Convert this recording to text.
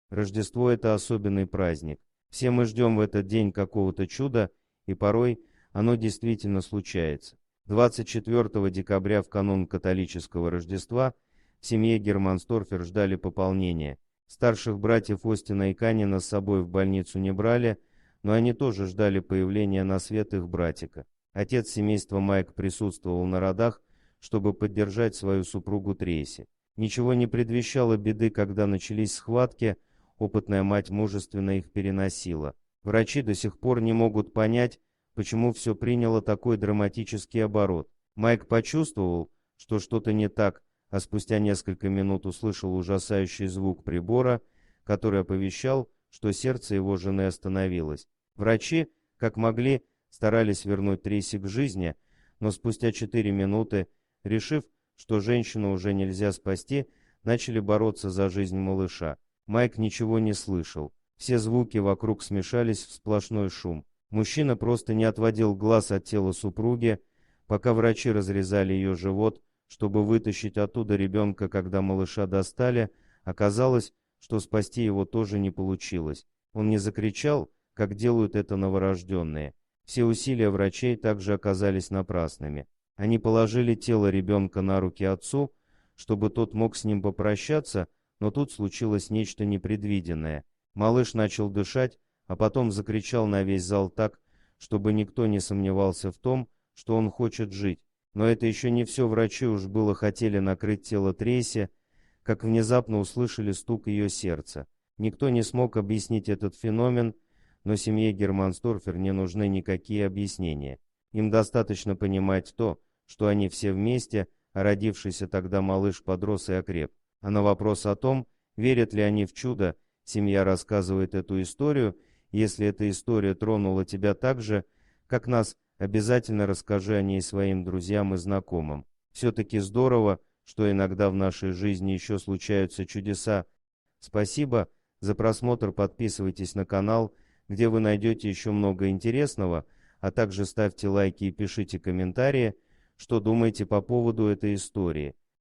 Рождество – это особенный праздник. Все мы ждем в этот день какого-то чуда, и порой оно действительно случается. 24 декабря, в канун католического Рождества, в семье Германсторфер ждали пополнения. Старших братьев Остина и Канина с собой в больницу не брали, но они тоже ждали появления на свет их братика. Отец семейства Майк присутствовал на родах, чтобы поддержать свою супругу Трейси. Ничего не предвещало беды, когда начались схватки, опытная мать мужественно их переносила. Врачи до сих пор не могут понять, почему все приняло такой драматический оборот. Майк почувствовал, что что-то не так, а спустя несколько минут услышал ужасающий звук прибора, который оповещал, что сердце его жены остановилось. Врачи, как могли, старались вернуть Трейси к жизни, но спустя 4 минуты, решив, что женщину уже нельзя спасти, начали бороться за жизнь малыша. Майк ничего не слышал. Все звуки вокруг смешались в сплошной шум. Мужчина просто не отводил глаз от тела супруги, пока врачи разрезали ее живот, чтобы вытащить оттуда ребенка. Когда малыша достали, оказалось, что спасти его тоже не получилось. Он не закричал, как делают это новорожденные. Все усилия врачей также оказались напрасными. Они положили тело ребенка на руки отцу, чтобы тот мог с ним попрощаться, но тут случилось нечто непредвиденное. Малыш начал дышать, а потом закричал на весь зал так, чтобы никто не сомневался в том, что он хочет жить. Но это еще не все, врачи уж было хотели накрыть тело Трейси, как внезапно услышали стук ее сердца. Никто не смог объяснить этот феномен, но семье Германсторфер не нужны никакие объяснения. Им достаточно понимать то, что они все вместе, а родившийся тогда малыш подрос и окреп. А на вопрос о том, верят ли они в чудо, семья рассказывает эту историю. Если эта история тронула тебя так же, как нас, обязательно расскажи о ней своим друзьям и знакомым. Все-таки здорово, что иногда в нашей жизни еще случаются чудеса. Спасибо за просмотр, подписывайтесь на канал, где вы найдете еще много интересного, а также ставьте лайки и пишите комментарии, что думаете по поводу этой истории.